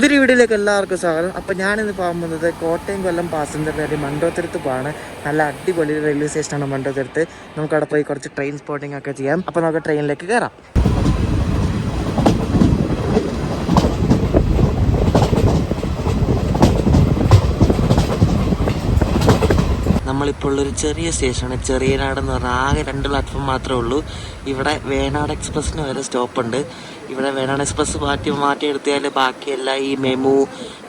പുതിയൊരു വീഡിയോയിലേക്ക് എല്ലാവർക്കും സ്വാഗതം. അപ്പോൾ ഞാനിന്ന് പോകാൻ പോകുന്നത് കോട്ടയം കൊല്ലം പാസഞ്ചറിൻ്റെ മണ്ടോത്തുരുത്ത് പോവാണ്. നല്ല അടിപൊളി റെയിൽവേ സ്റ്റേഷനാണ് മണ്ടോത്തുരുത്ത്. നമുക്കവിടെ പോയി കുറച്ച് ട്രെയിൻ സ്പോട്ടിംഗ് ഒക്കെ ചെയ്യാം. അപ്പോൾ നമുക്ക് ട്രെയിനിലേക്ക് കയറാം. നമ്മളിപ്പോൾ ഉള്ളൊരു ചെറിയ സ്റ്റേഷനാണ് ചെറിയനാട് എന്ന് പറഞ്ഞാൽ. ആകെ 2 പ്ലാറ്റ്ഫോം മാത്രമേ ഉള്ളൂ. ഇവിടെ വേണാട് എക്സ്പ്രസ്സിന് വരെ സ്റ്റോപ്പുണ്ട്. ഇവിടെ വേണാട് എക്സ്പ്രസ് മാറ്റിയെടുത്തിയാൽ ബാക്കിയെല്ലാം ഈ മെമു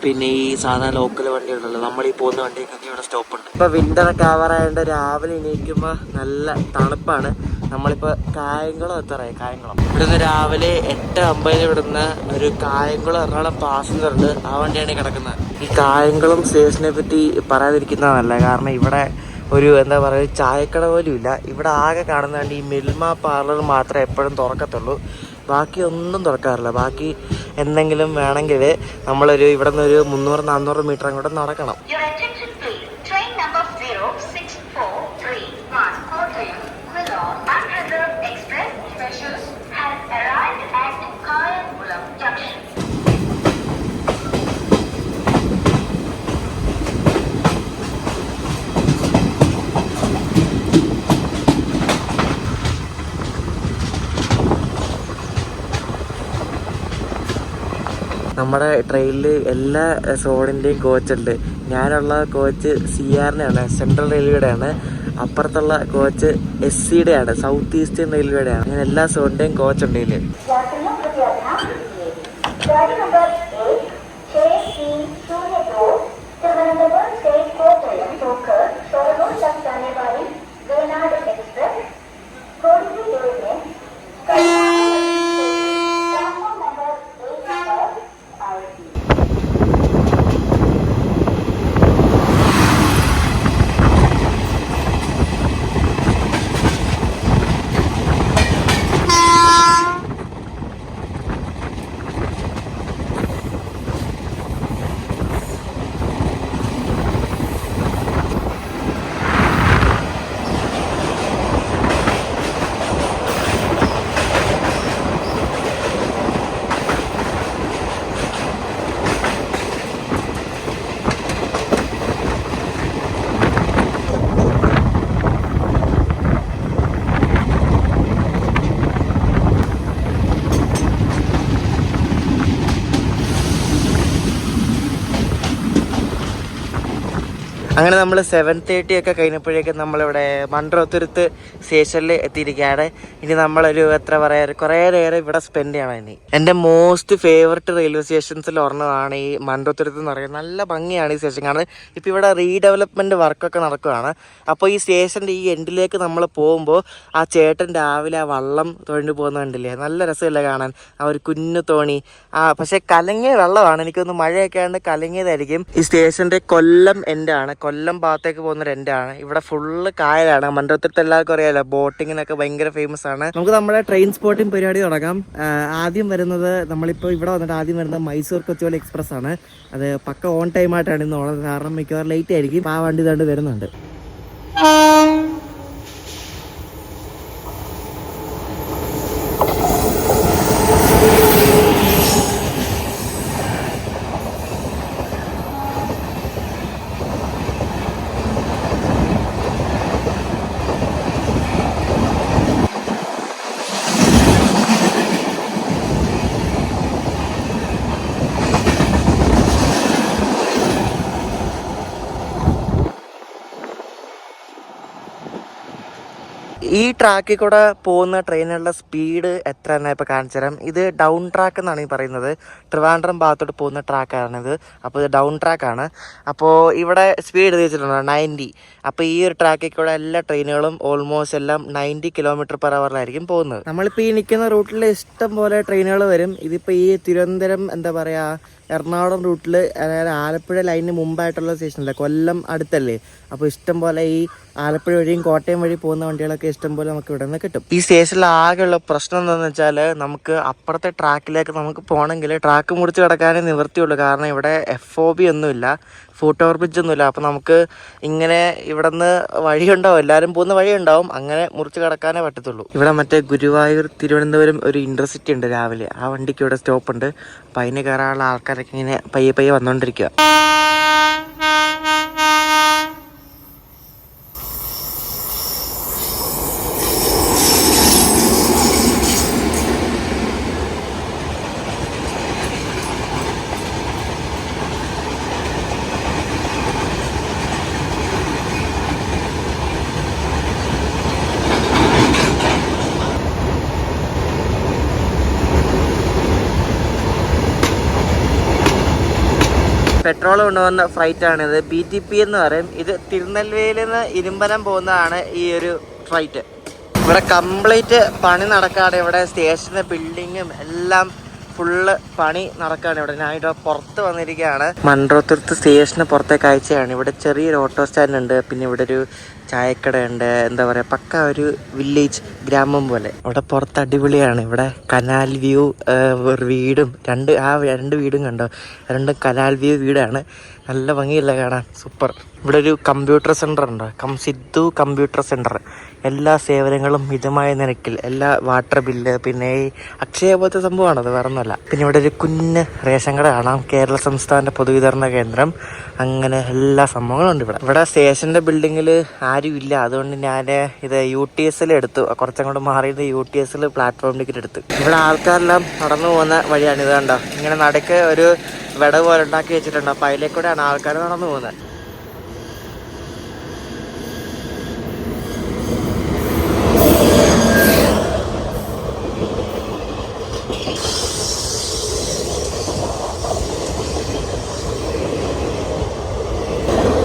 പിന്നെ ഈ സാധാരണ ലോക്കൽ വണ്ടികളുണ്ടല്ലോ, നമ്മളീ പോകുന്ന വണ്ടിക്കൊക്കെ ഇവിടെ സ്റ്റോപ്പുണ്ട്. ഇപ്പോൾ വിൻ്ററൊക്കെ ആവാറായതുകൊണ്ട് രാവിലെ എണീക്കുമ്പോൾ നല്ല തണുപ്പാണ്. നമ്മളിപ്പോൾ കായംകുളം എത്താറായി. കായംകുളം ഇവിടുന്ന് രാവിലെ 8:50 ഇവിടുന്ന് ഒരു കായംകുളം എറണാകുളം പാസഞ്ചർ ഉണ്ട്. ആ വണ്ടിയാണ് കിടക്കുന്നത്. ഈ കായംകുളം സ്റ്റേഷനെ പറ്റി പറയാതിരിക്കുന്നതല്ല, കാരണം ഇവിടെ ഒരു എന്താ പറയുക ചായക്കട പോലും ഇല്ല. ഇവിടെ ആകെ കാണുന്നതുകൊണ്ട് ഈ മിൽമ പാർലർ മാത്രമേ എപ്പോഴും തുറക്കത്തുള്ളൂ. ബാക്കി ഒന്നും തുറക്കാറില്ല. ബാക്കി എന്തെങ്കിലും വേണമെങ്കിൽ നമ്മളൊരു ഇവിടെ നിന്ന് ഒരു 300-400 മീറ്റർ അങ്ങോട്ട് നടക്കണം. നമ്മുടെ ട്രെയിനിൽ എല്ലാ സോണിൻ്റെയും കോച്ചുണ്ട്. ഞാനുള്ള കോച്ച് CRനാണ്, സെൻട്രൽ റെയിൽവേയുടെയാണ്. അപ്പുറത്തുള്ള കോച്ച് SCയുടെയാണ്, സൗത്ത് ഈസ്റ്റേൺ റെയിൽവേയുടെയാണ്. അങ്ങനെ എല്ലാ സോണിൻ്റെയും കോച്ചുണ്ട് ഇതിൽ. അങ്ങനെ നമ്മൾ 7:30 ഒക്കെ കഴിഞ്ഞപ്പോഴേക്കും നമ്മളിവിടെ മണ്ടോത്തുരുത്ത് സ്റ്റേഷനിൽ എത്തിയിരിക്കുകയാണ്. ഇനി നമ്മളൊരു കുറേ നേരം ഇവിടെ സ്പെൻഡ് ചെയ്യണം. ഇനി എൻ്റെ മോസ്റ്റ് ഫേവററ്റ് റെയിൽവേ സ്റ്റേഷൻസിൽ ഒരെണ്ണമാണ് ഈ മണ്ടോത്തുരുത്ത് എന്ന് പറയുന്നത്. നല്ല ഭംഗിയാണ് ഈ സ്റ്റേഷൻ. കാരണം ഇപ്പോൾ ഇവിടെ റീഡെവലപ്മെൻറ്റ് വർക്കൊക്കെ നടക്കുകയാണ്. അപ്പോൾ ഈ സ്റ്റേഷൻ്റെ ഈ എൻഡിലേക്ക് നമ്മൾ പോകുമ്പോൾ ആ ചേട്ടൻ രാവിലെ ആ വള്ളം തൊഴിഞ്ഞു പോകുന്ന കണ്ടില്ലേ, നല്ല രസമില്ല കാണാൻ. ആ ഒരു കുഞ്ഞു തോണി, പക്ഷേ കലങ്ങിയ വെള്ളമാണ്. എനിക്കൊന്ന് മഴയൊക്കെ ആണ്ട് കലങ്ങിയതായിരിക്കും. ഈ സ്റ്റേഷൻ്റെ കൊല്ലം എൻഡാണ്, കൊല്ലം ഭാഗത്തേക്ക് പോകുന്ന ഒരു എൻഡാണ്. ഇവിടെ ഫുള്ള് കായലാണ്. മണ്ടോത്തുരുത്ത് എല്ലാവർക്കും അറിയാലോ, ബോട്ടിങ്ങിനൊക്കെ ഭയങ്കര ഫേമസ് ആണ്. നമുക്ക് നമ്മുടെ ട്രെയിൻ സ്പോട്ടിംഗ് പരിപാടി തുടങ്ങാം. ആദ്യം വരുന്നത് നമ്മളിപ്പോൾ ഇവിടെ വന്നിട്ട് ആദ്യം വരുന്നത് മൈസൂർ കൊച്ചുവേളി എക്സ്പ്രസ് ആണ്. അത് പക്ക ഓൺ ടൈം ആയിട്ടാണ് ഇന്ന് ഉള്ളത്, കാരണം മിക്കവാറും ലേറ്റ് ആയിരിക്കും. ആ വണ്ടി ഇതാണ്ട് വരുന്നുണ്ട്. ഈ ട്രാക്കിൽ കൂടെ പോകുന്ന ട്രെയിനുകളുടെ സ്പീഡ് എത്ര തന്നെ ഇപ്പോൾ കാണിച്ചു തരാം. ഇത് ഡൗൺ ട്രാക്ക് എന്നാണ് ഈ പറയുന്നത്. ട്രിവാൻഡ്രം ഭാഗത്തോട്ട് പോകുന്ന ട്രാക്കാണിത്. അപ്പോൾ ഇത് ഡൗൺ ട്രാക്കാണ്. അപ്പോൾ ഇവിടെ സ്പീഡ് വെച്ചിട്ടുണ്ട് 90. അപ്പോൾ ഈ ഒരു ട്രാക്കിൽ കൂടെ എല്ലാ ട്രെയിനുകളും ഓൾമോസ്റ്റ് എല്ലാം 90 km/h പോകുന്നത്. നമ്മളിപ്പോൾ ഈ നിൽക്കുന്ന റൂട്ടിൽ ഇഷ്ടം പോലെ ട്രെയിനുകൾ വരും. ഇതിപ്പോൾ ഈ തിരുവനന്തപുരം എന്താ പറയുക എറണാകുളം റൂട്ടിൽ, അതായത് ആലപ്പുഴ ലൈനിന് മുമ്പായിട്ടുള്ള സ്റ്റേഷനല്ലേ, കൊല്ലം അടുത്തല്ലേ. അപ്പോൾ ഇഷ്ടം പോലെ ഈ ആലപ്പുഴ വഴിയും കോട്ടയം വഴി പോകുന്ന വണ്ടികളൊക്കെ ഇഷ്ടം പോലെ നമുക്ക് ഇവിടെ നിന്ന് കിട്ടും. ഈ സ്റ്റേഷനിൽ ആകെയുള്ള പ്രശ്നം എന്താണെന്ന് വെച്ചാൽ നമുക്ക് അപ്പുറത്തെ ട്രാക്കിലേക്ക് നമുക്ക് പോകണമെങ്കിൽ ട്രാക്ക് മുറിച്ച് കിടക്കാനേ നിവൃത്തിയുള്ളൂ. കാരണം ഇവിടെ FOB ഒന്നുമില്ല. ഫുട് ഓവർ ബ്രിഡ്ജ് ഒന്നുമില്ല. അപ്പോൾ നമുക്ക് ഇങ്ങനെ ഇവിടെ നിന്ന് വഴിയുണ്ടാവും, എല്ലാവരും പോകുന്ന വഴിയുണ്ടാവും, അങ്ങനെ മുറിച്ച് കടക്കാനേ പറ്റത്തുള്ളൂ. ഇവിടെ മറ്റേ ഗുരുവായൂർ തിരുവനന്തപുരം ഒരു ഇൻ്റർസിറ്റി ഉണ്ട് രാവിലെ, ആ വണ്ടിക്ക് ഇവിടെ സ്റ്റോപ്പ് ഉണ്ട്. അപ്പോൾ അതിന് കയറാനുള്ള ആൾക്കാരൊക്കെ ഇങ്ങനെ പയ്യെ പയ്യെ വന്നുകൊണ്ടിരിക്കുക. പെട്രോൾ കൊണ്ടുവന്ന ഫ്ലൈറ്റാണിത്. BTP എന്ന് പറയും. ഇത് തിരുനെൽവേലിയിൽ നിന്ന് ഇരുമ്പനം പോകുന്നതാണ് ഈ ഒരു ഫ്ലൈറ്റ്. ഇവിടെ കംപ്ലീറ്റ് പണി നടക്കാണ്. ഇവിടെ സ്റ്റേഷന് ബിൽഡിങ്ങും എല്ലാം ഫുള്ള് പണി നടക്കുകയാണ്. ഇവിടെ ഞാൻ ഇവിടെ പുറത്ത് വന്നിരിക്കുകയാണ്. മൺട്രോത്തുരുത്ത് സ്റ്റേഷന് പുറത്തെ കാഴ്ചയാണ്. ഇവിടെ ചെറിയൊരു ഓട്ടോ സ്റ്റാൻഡ് ഉണ്ട്, പിന്നെ ഇവിടെ ഒരു ചായക്കടയുണ്ട്. എന്താ പറയുക, പക്ക ഒരു വില്ലേജ് ഗ്രാമം പോലെ. ഇവിടെ പുറത്ത് അടിപൊളിയാണ്. ഇവിടെ കനാൽ വ്യൂ വീടും രണ്ട് വീടും കണ്ടോ, രണ്ടും കനാൽ വ്യൂ വീടാണ്. നല്ല ഭംഗിയില്ല കാണാൻ, സൂപ്പർ. ഇവിടെ ഒരു കമ്പ്യൂട്ടർ സെൻ്റർ ഉണ്ട്, സിദ്ധു കമ്പ്യൂട്ടർ സെൻ്റർ. എല്ലാ സേവനങ്ങളും മിതമായ നിരക്കിൽ, എല്ലാ വാട്ടർ ബില്ല്, പിന്നെ ഈ അക്ഷയ പോലത്തെ സംഭവമാണത്, വേറെ ഒന്നുമല്ല. പിന്നെ ഇവിടെ ഒരു കുഞ്ഞ് റേഷൻ കട കാണാം, കേരള സംസ്ഥാന പൊതുവിതരണ കേന്ദ്രം. അങ്ങനെ എല്ലാ സംഭവങ്ങളും ഉണ്ട് ഇവിടെ. ഇവിടെ സ്റ്റേഷൻ്റെ ബിൽഡിങ്ങിൽ ആരും ഇല്ല, അതുകൊണ്ട് ഞാൻ ഇത് UTS എടുത്തു. കുറച്ചങ്ങോട്ട് മാറിയിട്ട് UTS പ്ലാറ്റ്ഫോം ടിക്കറ്റ് എടുത്തു. ഇവിടെ ആൾക്കാരെല്ലാം നടന്നു പോകുന്ന വഴിയാണ്. ഇത് കണ്ടോ, ഇങ്ങനെ നടക്ക് ഒരു വിടവ് പോലെ ഉണ്ടാക്കി വെച്ചിട്ടുണ്ട്. അപ്പോൾ അതിലേക്കൂടെയാണ് ആൾക്കാർ നടന്നു പോകുന്നത്.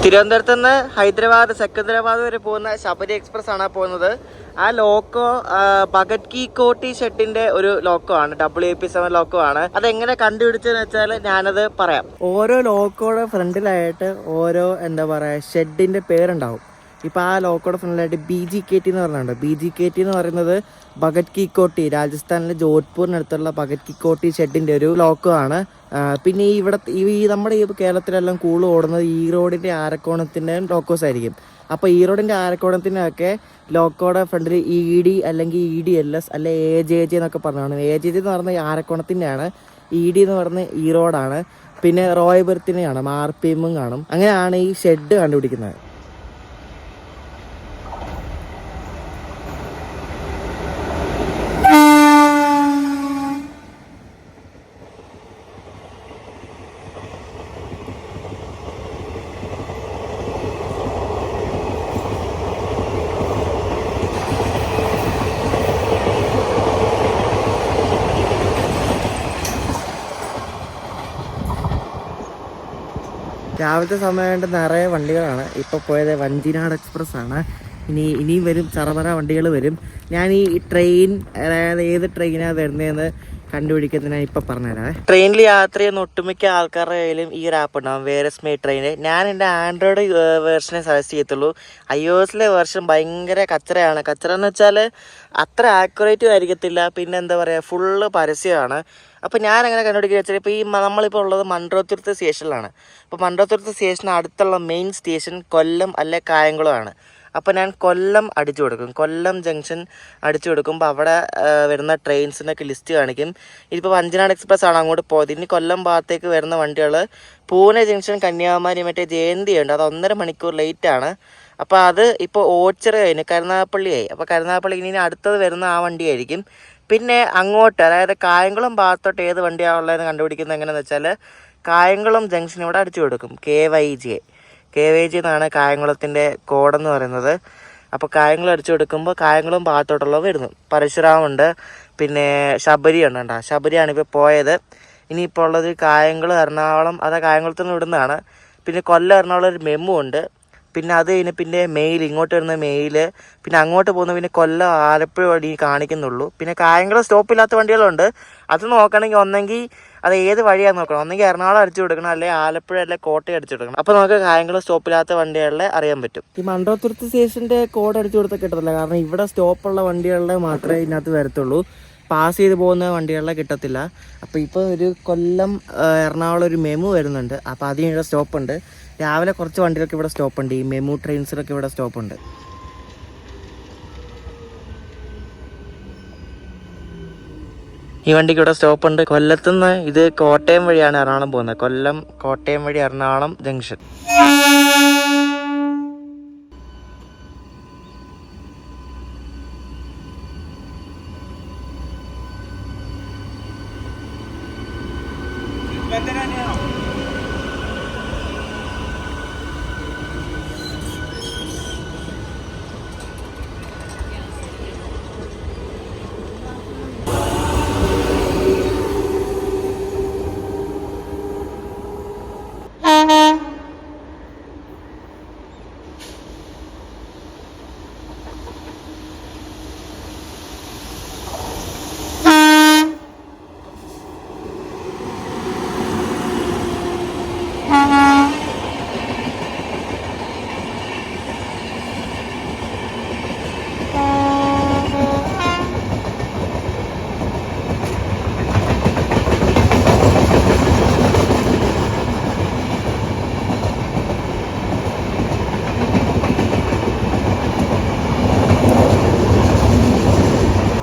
തിരുവനന്തപുരത്ത് നിന്ന് ഹൈദരാബാദ് സെക്കന്ദരാബാദ് വരെ പോകുന്ന ശബരി എക്സ്പ്രസ് ആണ് പോകുന്നത്. ആ ലോക്കോ ഭഗത് കി കോട്ടി ഷെഡിന്റെ ഒരു ലോക്കോ ആണ്, WAP7 ലോക്കോ ആണ്. അതെങ്ങനെ കണ്ടുപിടിച്ചതെന്ന് വെച്ചാൽ ഞാനത് പറയാം. ഓരോ ലോക്കോയുടെ ഫ്രണ്ടിലായിട്ട് ഓരോ എന്താ പറയുക ഷെഡിന്റെ പേരുണ്ടാവും. ഇപ്പോൾ ആ ലോക്കോയുടെ ഫ്രണ്ടിലായിട്ട് BGKT എന്ന് പറഞ്ഞിട്ടുണ്ട്. BGKT എന്ന് പറയുന്നത് ഭഗത് കി കോട്ടി, രാജസ്ഥാനിലെ ജോധ്പൂരിനടുത്തുള്ള ഭഗത് കി കോട്ടി ഷെഡിന്റെ ഒരു ലോക്കോ ആണ്. പിന്നെ നമ്മുടെ ഈ കേരളത്തിലെല്ലാം കൂടുതൽ ഓടുന്നത് ഈറോഡിന്റെ ആരക്കോണത്തിന്റെ ലോക്കോസ് ആയിരിക്കും. അപ്പോൾ ഈറോഡിന്റെ ആരക്കോണത്തിനൊക്കെ ലോക്കോയുടെ ഫ്രണ്ടിൽ ED അല്ലെങ്കിൽ EDLS അല്ലെ AJJ എന്നൊക്കെ പറഞ്ഞാണ്. AJJ എന്ന് പറഞ്ഞാൽ ആരക്കോണത്തിൻ്റെയാണ്, ED എന്ന് പറഞ്ഞാൽ ഈറോഡാണ്. പിന്നെ റോയബർത്തിനെയാണ്, RPM കാണും. അങ്ങനെയാണ് ഈ ഷെഡ് കണ്ടുപിടിക്കുന്നത്. രാവിലത്തെ സമയമായിട്ട് നിറയെ വണ്ടികളാണ്. ഇപ്പോൾ പോയത് വഞ്ചിനാട് എക്സ്പ്രസ് ആണ്. ഇനിയും വരും, ചറപറ വണ്ടികൾ വരും. ഞാൻ ഈ ട്രെയിൻ, അതായത് ഏത് ട്രെയിനാണ് വരുന്നതെന്ന് കണ്ടുപിടിക്കുന്നത് ഞാൻ ഇപ്പം പറഞ്ഞുതരാം. ട്രെയിനിൽ യാത്ര ചെയ്യുന്ന ഒട്ടുമിക്ക ആൾക്കാരുടെ കയ്യിലും ഈ ഒരു ആപ്പ് ഉണ്ടാകും, വേറെസ് മൈ ട്രെയിൻ. ഞാൻ എൻ്റെ ആൻഡ്രോയിഡ് വേർഷനെ സജസ്റ്റ് ചെയ്യത്തുള്ളൂ. iOS വെർഷൻ ഭയങ്കര കച്ചറയാണ്. കച്ചറ എന്ന് വെച്ചാൽ അത്ര ആക്യുറേറ്റും ആയിരിക്കത്തില്ല. പിന്നെ എന്താ പറയുക, ഫുള്ള് പരസ്യമാണ്. അപ്പോൾ ഞാൻ അങ്ങനെ കണ്ടുപിടിക്കുക വെച്ചാൽ, ഇപ്പോൾ നമ്മളിപ്പോൾ ഉള്ളത് മൺട്രോത്തുരുത്ത് സ്റ്റേഷനിലാണ്. അപ്പോൾ മൺട്രോത്തുരുത്ത് സ്റ്റേഷന് അടുത്തുള്ള മെയിൻ സ്റ്റേഷൻ കൊല്ലം അല്ലെ കായംകുളമാണ്. അപ്പോൾ ഞാൻ കൊല്ലം അടിച്ചു കൊടുക്കും. കൊല്ലം ജംഗ്ഷൻ അടിച്ചു കൊടുക്കുമ്പോൾ അവിടെ വരുന്ന ട്രെയിൻസിനൊക്കെ ലിസ്റ്റ് കാണിക്കും. ഇതിപ്പോൾ വഞ്ചിനാട് എക്സ്പ്രസ് ആണ് അങ്ങോട്ട് പോയത്. ഇനി കൊല്ലം ഭാഗത്തേക്ക് വരുന്ന വണ്ടികൾ പൂനെ ജംഗ്ഷൻ കന്യാകുമാരി മറ്റേ ജയന്തിയുണ്ട്, അത് 1.5 മണിക്കൂർ ലേറ്റാണ്. അപ്പോൾ അത് ഇപ്പോൾ ഓച്ചിറ കഴിഞ്ഞ് കരുനാഗപ്പള്ളിയായി. അപ്പോൾ കരുനാഗപ്പള്ളി ഇനി അടുത്തത് വരുന്ന ആ വണ്ടിയായിരിക്കും. പിന്നെ അങ്ങോട്ട്, അതായത് കായംകുളം ഭാഗത്തോട്ട് ഏത് വണ്ടിയാണ് ഉള്ളതെന്ന് കണ്ടുപിടിക്കുന്നത് എങ്ങനെയാണെന്ന് വെച്ചാൽ, കായംകുളം ജംഗ്ഷൻ ഇവിടെ അടിച്ചു കൊടുക്കും. KYJ എന്നാണ് കായംകുളത്തിൻ്റെ കോഡെന്ന് പറയുന്നത്. അപ്പോൾ കായംകുളം അടിച്ചു കൊടുക്കുമ്പോൾ കായംകുളം ഭാഗത്തോട്ടുള്ളത് വരുന്നു. പരശുരാമുണ്ട്, പിന്നെ ശബരി ഉണ്ട്. ശബരിയാണ് ഇപ്പോൾ പോയത്. ഇനിയിപ്പോൾ ഉള്ളത് കായംകുളം എറണാകുളം, അത് കായംകുളത്ത് നിന്ന് വിടുന്നതാണ്. പിന്നെ കൊല്ലം എറണാകുളം ഒരു മെമു ഉണ്ട്. പിന്നെ അത് കഴിഞ്ഞ് പിന്നെ മെയിൽ, ഇങ്ങോട്ട് വരുന്ന മെയിൽ, പിന്നെ അങ്ങോട്ട് പോകുന്ന പിന്നെ കൊല്ലം ആലപ്പുഴ വഴി കാണിക്കുന്നുള്ളൂ. പിന്നെ കായംകുളം സ്റ്റോപ്പില്ലാത്ത വണ്ടികളുണ്ട്. അത് നോക്കണമെങ്കിൽ ഒന്നെങ്കിൽ അത് ഏത് വഴിയാണെന്ന് നോക്കണം. ഒന്നെങ്കിൽ എറണാകുളം അടിച്ചു കൊടുക്കണം, അല്ലെങ്കിൽ ആലപ്പുഴ അല്ലെ കോട്ടയം അടിച്ചു കൊടുക്കണം. അപ്പോൾ നമുക്ക് കായംകുളം സ്റ്റോപ്പില്ലാത്ത വണ്ടികളെ അറിയാൻ പറ്റും. ഈ മൺട്രോത്തുരുത്ത് സ്റ്റേഷൻ്റെ കോഡ് അടിച്ചു കൊടുത്താൽ കിട്ടത്തില്ല, കാരണം ഇവിടെ സ്റ്റോപ്പുള്ള വണ്ടികളുടെ മാത്രമേ ഇതിനകത്ത് വരത്തുള്ളൂ. പാസ് ചെയ്ത് പോകുന്ന വണ്ടികളെ കിട്ടത്തില്ല. അപ്പോൾ ഇപ്പോൾ ഒരു കൊല്ലം എറണാകുളം ഒരു മെമു വരുന്നുണ്ട്. അപ്പോൾ അതിനുള്ള സ്റ്റോപ്പുണ്ട്. രാവിലെ കുറച്ച് വണ്ടികളൊക്കെ ഇവിടെ സ്റ്റോപ്പുണ്ട്. ഈ മെമു ട്രെയിൻസിലൊക്കെ ഇവിടെ സ്റ്റോപ്പുണ്ട്. ഈ വണ്ടിക്ക് ഇവിടെ സ്റ്റോപ്പുണ്ട്. കൊല്ലത്തുനിന്ന് ഇത് കോട്ടയം വഴിയാണ് എറണാകുളം പോകുന്നത്. കൊല്ലം കോട്ടയം വഴി എറണാകുളം ജംഗ്ഷൻ.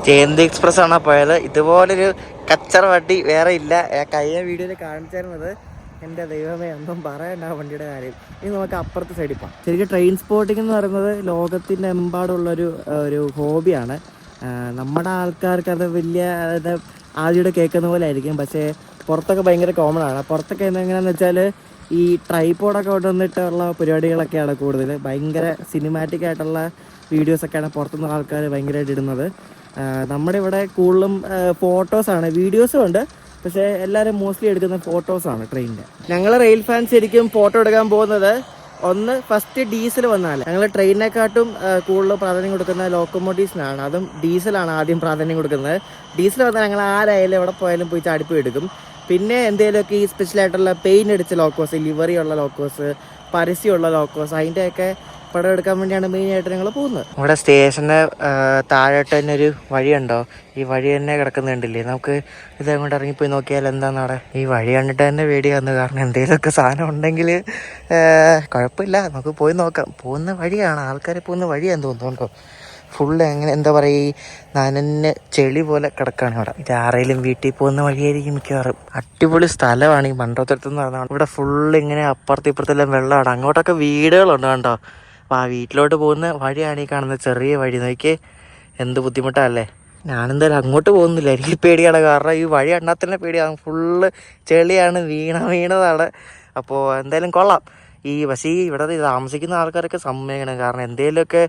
ജയന്തി എക്സ്പ്രസ് ആണ് പോയത്. ഇതുപോലൊരു കച്ചറ വണ്ടി വേറെ ഇല്ല. കഴിഞ്ഞ വീഡിയോയിൽ കാണിച്ചിരുന്നത്. എൻ്റെ ദൈവമേ, ഒന്നും പറയണ്ട ആ വണ്ടിയുടെ കാര്യം. ഇനി നമുക്ക് അപ്പുറത്തെ സൈഡിൽ പോകാം. ശരിക്കും ട്രെയിൻ സ്പോട്ടിംഗ് എന്ന് പറയുന്നത് ലോകത്തിൻ്റെ എമ്പാടുള്ളൊരു ഹോബിയാണ്. നമ്മുടെ ആൾക്കാർക്ക് അത് വലിയ ആദ്യമായിട്ട് കേൾക്കുന്ന പോലെ ആയിരിക്കും. പക്ഷേ പുറത്തൊക്കെ ഭയങ്കര കോമൺ ആണ്. പുറത്തൊക്കെ എങ്ങനെയാണെന്ന് വെച്ചാൽ ഈ ട്രൈപോഡൊക്കെ കൊണ്ടുവന്നിട്ടുള്ള പരിപാടികളൊക്കെയാണ് കൂടുതൽ. ഭയങ്കര സിനിമാറ്റിക് ആയിട്ടുള്ള വീഡിയോസൊക്കെയാണ് പുറത്തുനിന്ന് ആൾക്കാർ ഭയങ്കരമായിട്ട് ഇടുന്നത്. നമ്മുടെ ഇവിടെ കൂടുതലും ഫോട്ടോസാണ്, വീഡിയോസും ഉണ്ട്. പക്ഷേ എല്ലാവരും മോസ്റ്റ്ലി എടുക്കുന്ന ഫോട്ടോസാണ് ട്രെയിനിൻ്റെ. ഞങ്ങൾ റെയിൽ ഫാൻസ് ശരിക്കും ഫോട്ടോ എടുക്കാൻ പോകുന്നത് ഫസ്റ്റ് ഡീസൽ വന്നാൽ ഞങ്ങൾ ട്രെയിനിനെക്കാട്ടും കൂടുതൽ പ്രാധാന്യം കൊടുക്കുന്ന ലോക്കോമോട്ടീവ്സിനാണ്. അതും ഡീസലാണ് ആദ്യം പ്രാധാന്യം കൊടുക്കുന്നത്. ഡീസൽ വന്നാൽ ഞങ്ങൾ ആരായാലും എവിടെ പോയാലും പോയി ചാടിപ്പോയി എടുക്കും. പിന്നെ എന്തെങ്കിലുമൊക്കെ ഈ സ്പെഷ്യലായിട്ടുള്ള പെയിൻ്റ് അടിച്ച ലോക്കോസ്, ലിവറി ഉള്ള ലോക്കോസ്, പരസ്യമുള്ള ലോക്കോസ്, അതിൻ്റെയൊക്കെ പടം എടുക്കാൻ വേണ്ടിയാണ് മെയിനായിട്ട് ഞങ്ങൾ പോകുന്നത്. ഇവിടെ സ്റ്റേഷൻ്റെ താഴോട്ട് തന്നെ ഒരു വഴിയുണ്ടോ? ഈ വഴി തന്നെ കിടക്കുന്നുണ്ടല്ലേ. നമുക്ക് ഇതങ്ങോട്ട് ഇറങ്ങിപ്പോയി നോക്കിയാൽ എന്താണ് അവിടെ. ഈ വഴി കണ്ടിട്ട് തന്നെ പേടി വന്നു. കാരണം എന്തെങ്കിലുമൊക്കെ സാധനം ഉണ്ടെങ്കിൽ കുഴപ്പമില്ല, നമുക്ക് പോയി നോക്കാം. പോകുന്ന വഴിയാണ്, ആൾക്കാർ പോകുന്ന വഴിയാന്ന് തോന്നുന്നുണ്ടോ. ഫുള്ള് എങ്ങനെ എന്താ പറയുക, ഈ നനഞ്ഞ ചെളി പോലെ കിടക്കുകയാണ് ഇവിടെ. ഇത് ആരെങ്കിലും വീട്ടിൽ പോകുന്ന വഴിയായിരിക്കും മിക്കവാറും. അടിപൊളി സ്ഥലമാണ് ഈ മണ്ടോത്തരത്ത് പറഞ്ഞാൽ. ഇവിടെ ഫുള്ള് ഇങ്ങനെ അപ്പുറത്ത് ഇപ്പുറത്തെല്ലാം വെള്ളമാണ്. അങ്ങോട്ടൊക്കെ വീടുകളുണ്ട് കണ്ടോ. അപ്പോൾ ആ വീട്ടിലോട്ട് പോകുന്ന വഴിയാണ് ഈ കാണുന്നത്, ചെറിയ വഴി. നോക്കി എന്ത് ബുദ്ധിമുട്ടല്ലേ. ഞാനെന്തായാലും അങ്ങോട്ട് പോകുന്നില്ല, എനിക്ക് പേടിയാണ്. കാരണം ഈ വഴി കണ്ടാൽ തന്നെ പേടിയാണ്. ഫുള്ള് ചെളിയാണ്, വീണതാണ്. അപ്പോൾ എന്തായാലും കൊള്ളാം. പക്ഷേ ഇവിടെ താമസിക്കുന്ന ആൾക്കാരൊക്കെ സമ്മതിക്കണം. കാരണം എന്തെങ്കിലുമൊക്കെ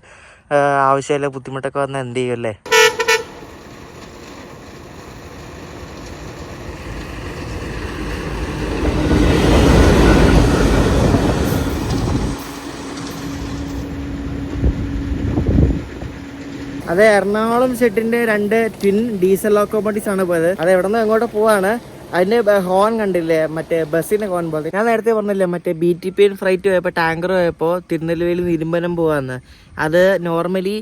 ആവശ്യമില്ല ബുദ്ധിമുട്ടൊക്കെ വന്നാൽ എന്ത് ചെയ്യുമല്ലേ. അത് എറണാകുളം ഷെഡിന്റെ 2 ട്വിൻ ഡീസൽ ലോക്കോമോട്ടീവ്സ് ആണ് പോയത്. അത് എവിടെ നിന്ന് എങ്ങോട്ട് പോവാണ്. അതിന്റെ ഹോൺ കണ്ടില്ലേ, മറ്റേ ബസ്സിന്റെ ഹോൺ പോലെ. ഞാൻ നേരത്തെ പറഞ്ഞില്ലേ, മറ്റേ BTP ഫ്ലൈറ്റ് പോയപ്പോൾ ടാങ്കർ പോയപ്പോൾ തിരുനെൽവേലി ഇരുമ്പനം പോവാന്ന്. അത് നോർമലി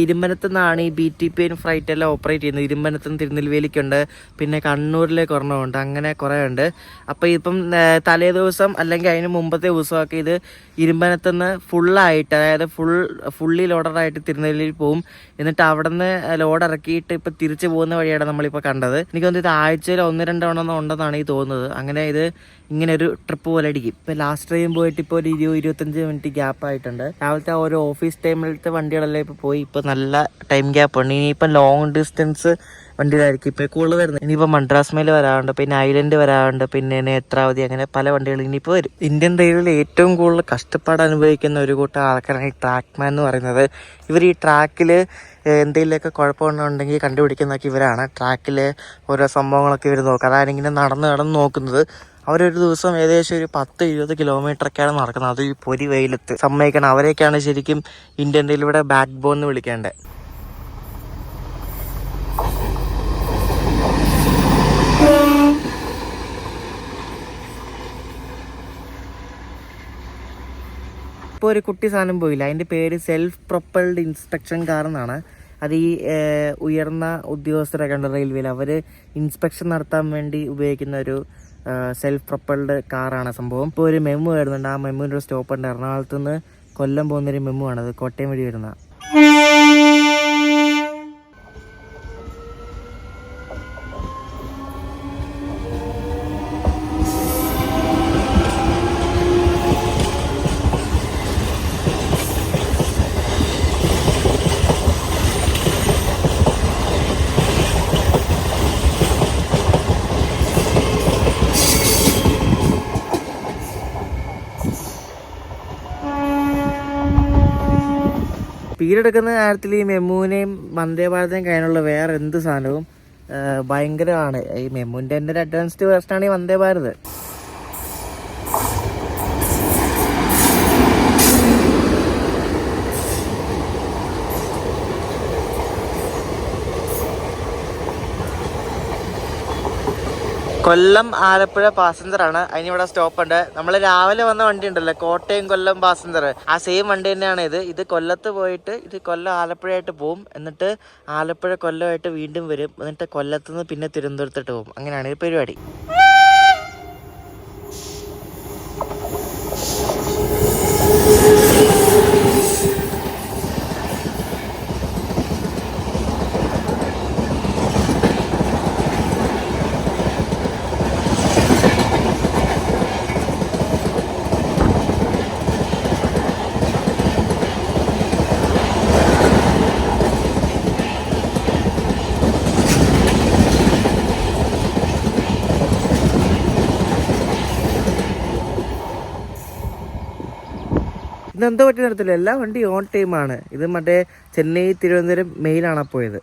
ഇരുമ്പനത്തു നിന്നാണ് ഈ BTP ഫ്ലൈറ്റ് എല്ലാം ഓപ്പറേറ്റ് ചെയ്യുന്നത്. ഇരുമ്പനത്തു നിന്ന് തിരുനെൽവേലിക്കുണ്ട്, പിന്നെ കണ്ണൂരിലേക്ക് ഒരെണ്ണമുണ്ട്, അങ്ങനെ കുറേ ഉണ്ട്. അപ്പോൾ ഇപ്പം തലേ ദിവസം അല്ലെങ്കിൽ അതിന് മുമ്പത്തെ ദിവസമൊക്കെ ഇത് ഇരുമ്പനത്തുനിന്ന് ഫുള്ളായിട്ട്, അതായത് ഫുള്ളി ലോഡറായിട്ട് തിരുനെൽവേലി പോകും. എന്നിട്ട് അവിടെ നിന്ന് ലോഡ് ഇറക്കിയിട്ട് ഇപ്പം തിരിച്ചു പോകുന്ന വഴിയാണ് നമ്മളിപ്പോൾ കണ്ടത്. എനിക്ക് തോന്നുന്നു ഇത് ആഴ്ചയിൽ 1-2 തവണ ഉണ്ടെന്നാണ് ഈ തോന്നുന്നത്. അങ്ങനെ ഇത് ഇങ്ങനെ ഒരു ട്രിപ്പ് പോലെ അടിക്കും. ഇപ്പം ലാസ്റ്റ് ട്രെയിൻ പോയിട്ട് ഇപ്പോൾ ഒരു 20-25 മിനിറ്റ് ഗ്യാപ്പ് ആയിട്ടുണ്ട്. രാവിലത്തെ ഓരോ ഓഫീസ് ടൈമിലത്തെ വണ്ടികളെല്ലാം ഇപ്പോൾ പോയി. ഇപ്പോൾ നല്ല ടൈം ഗ്യാപ്പ് ഉണ്ട്. ഇനിയിപ്പം ലോങ് ഡിസ്റ്റൻസ് വണ്ടികളായിരിക്കും ഇപ്പോൾ കൂടുതൽ വരുന്നത്. ഇനിയിപ്പോൾ മദ്രാസ് മെയിൽ വരാറുണ്ട്, പിന്നെ ഐലൻഡ് വരാറുണ്ട്, പിന്നെ നേത്രാവതി, അങ്ങനെ പല വണ്ടികൾ ഇനിയിപ്പോൾ വരും. ഇന്ത്യൻ റെയിൽവേയിൽ ഏറ്റവും കൂടുതൽ കഷ്ടപ്പാട് അനുഭവിക്കുന്ന ഒരു കൂട്ടം ആൾക്കാരാണ് ഈ ട്രാക്ക്മാൻ എന്ന് പറയുന്നത്. ഇവർ ഈ ട്രാക്കിൽ എന്തെങ്കിലുമൊക്കെ കുഴപ്പമുണ്ടെങ്കിൽ കണ്ടുപിടിക്കുന്നതൊക്കെ ഇവരാണ്. ട്രാക്കിൽ ഓരോ സംഭവങ്ങളൊക്കെ ഇവർ നോക്കുക. അതായത് ഇങ്ങനെ നടന്ന് നോക്കുന്നത്. അവരൊരു ദിവസം ഏകദേശം ഒരു 10-20 കിലോമീറ്ററൊക്കെയാണ് നടക്കുന്നത്. അത് ഈ പൊരി വെയിലത്ത്. സമ്മതിക്കണം, അവരെയൊക്കെയാണ് ശരിക്കും ഇന്ത്യൻ റെയിൽവേയുടെ ബാക്ക് ബോൺ എന്ന് വിളിക്കേണ്ടത്. ഇപ്പോൾ ഒരു കുട്ടി സാധനം പോയില്ല, അതിൻ്റെ പേര് സെൽഫ് പ്രൊപ്പൽഡ് ഇൻസ്പെക്ഷൻ കാർ എന്നാണ്. അത് ഈ ഉയർന്ന ഉദ്യോഗസ്ഥരൊക്കെ ഉണ്ട് റെയിൽവേയിൽ, അവർ ഇൻസ്പെക്ഷൻ നടത്താൻ വേണ്ടി ഉപയോഗിക്കുന്ന ഒരു സെൽഫ് പ്രൊപ്പൽഡ് കാറാണ് സംഭവം. ഇപ്പോൾ ഒരു മെമ്മു വരുന്നുണ്ട്. ആ മെമ്മുവിൻ്റെ ഒരു സ്റ്റോപ്പ് ഉണ്ട്. എറണാകുളത്ത് നിന്ന് കൊല്ലം പോകുന്നൊരു മെമ്മു ആണത്, കോട്ടയം വഴി വരുന്ന. സ്പീഡ് എടുക്കുന്ന കാര്യത്തിൽ ഈ മെമ്മുവിനെയും വന്ദേ ഭാരതയും കഴിഞ്ഞുള്ള വേറെ എന്ത് സാധനവും ഭയങ്കരമാണ്. ഈ മെമ്മുവിൻ്റെ തന്നെ ഒരു അഡ്വാൻസ്ഡ് വേർഷനാണ് ഈ വന്ദേ ഭാരത്. കൊല്ലം ആലപ്പുഴ പാസഞ്ചറാണ്. അതിനിവിടെ സ്റ്റോപ്പ് ഉണ്ട്. നമ്മൾ രാവിലെ വന്ന വണ്ടി ഉണ്ടല്ലോ, കോട്ടയം കൊല്ലം പാസഞ്ചർ, ആ സെയിം വണ്ടി തന്നെയാണ് ഇത്. ഇത് കൊല്ലത്ത് പോയിട്ട് ഇത് കൊല്ലം ആലപ്പുഴയായിട്ട് പോവും. എന്നിട്ട് ആലപ്പുഴ കൊല്ലമായിട്ട് വീണ്ടും വരും. എന്നിട്ട് കൊല്ലത്ത് നിന്ന് പിന്നെ തിരുവനന്തപുരത്തോട്ട് പോകും. അങ്ങനെയാണ് ഈ പരിപാടി. ഇതെന്തോ പറ്റി നടത്തില്ല, എല്ലാ വണ്ടി ഓൺ ടൈമാണ്. ഇത് മറ്റേ ചെന്നൈ തിരുവനന്തപുരം മെയിലാണ് പോയത്.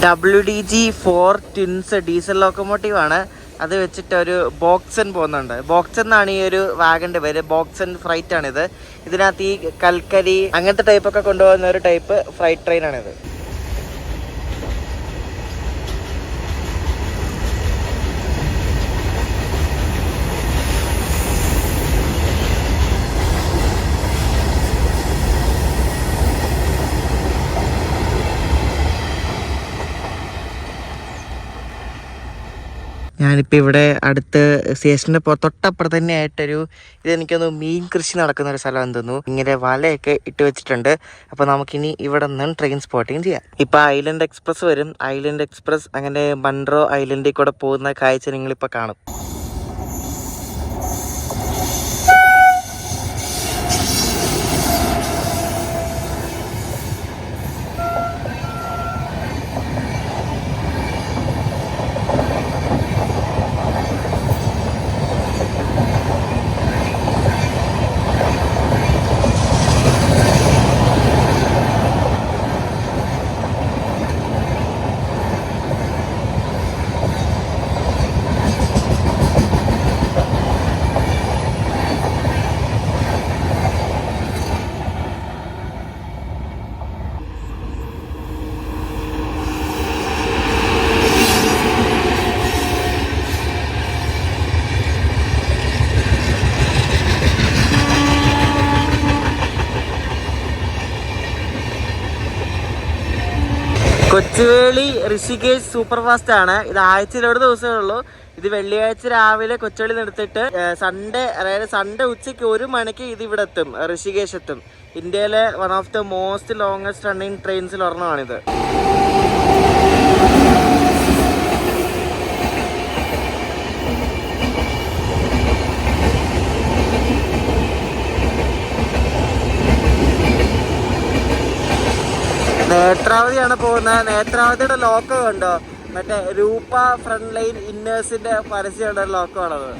WDG4 ട്വിൻസ് ഡീസൽ ലോക്കോമോട്ടീവ് ആണ്. അത് വെച്ചിട്ട് ഒരു ബോക്സൺ പോകുന്നുണ്ട്. ബോക്സൺ എന്നാണ് ഈ ഒരു വാഗന്റെ പേര്. ബോക്സൺ ഫ്രൈറ്റ് ആണിത്. ഇതിനകത്ത് ഈ കൽക്കരി അങ്ങനത്തെ ടൈപ്പൊക്കെ കൊണ്ടുപോകുന്ന ഒരു ടൈപ്പ് ഫ്രൈറ്റ് ട്രെയിൻ ആണിത്. ഞാനിപ്പോൾ ഇവിടെ അടുത്ത് സ്റ്റേഷൻ്റെ തൊട്ടപ്പുറത്ത് തന്നെ ആയിട്ടൊരു ഇതെനിക്കൊന്ന് മീൻ കൃഷി നടക്കുന്ന ഒരു സ്ഥലം തോന്നുന്നു. ഇങ്ങനെ വലയൊക്കെ ഇട്ട് വെച്ചിട്ടുണ്ട്. അപ്പോൾ നമുക്കിനി ഇവിടെ നിന്ന് ട്രെയിൻ സ്പോട്ടിങ് ചെയ്യാം. ഇപ്പോൾ ഐലൻഡ് എക്സ്പ്രസ് വരും. ഐലൻഡ് എക്സ്പ്രസ് അങ്ങനെ മൺട്രോ ഐലൻഡിൽ കൂടെ പോകുന്ന കാഴ്ച നിങ്ങളിപ്പോൾ കാണും. കൊച്ചുവേളി ഋഷികേശ് സൂപ്പർ ഫാസ്റ്റ് ആണ്. ഇത് ആഴ്ചയിൽ ഒരു ദിവസമേ ഉള്ളൂ. ഇത് വെള്ളിയാഴ്ച രാവിലെ കൊച്ചുവേളി നിർത്തിയിട്ട് സൺഡേ ഉച്ചയ്ക്ക് 1 മണിക്ക് ഇത് ഇവിടെ എത്തും, ഋഷികേശ് എത്തും. ഇന്ത്യയിലെ one of the most longest running ട്രെയിൻസിൽ ഒരെണ്ണമാണിത്. നേത്രാവതിയാണ് പോകുന്നത്. നേത്രാവതിയുടെ ലോക്കോ കണ്ടോ? മറ്റേ രൂപ ഫ്രണ്ട് ലൈൻ ഇന്നേഴ്സിന്റെ പരസ്യമുള്ള ലോക്കോ ആണത്.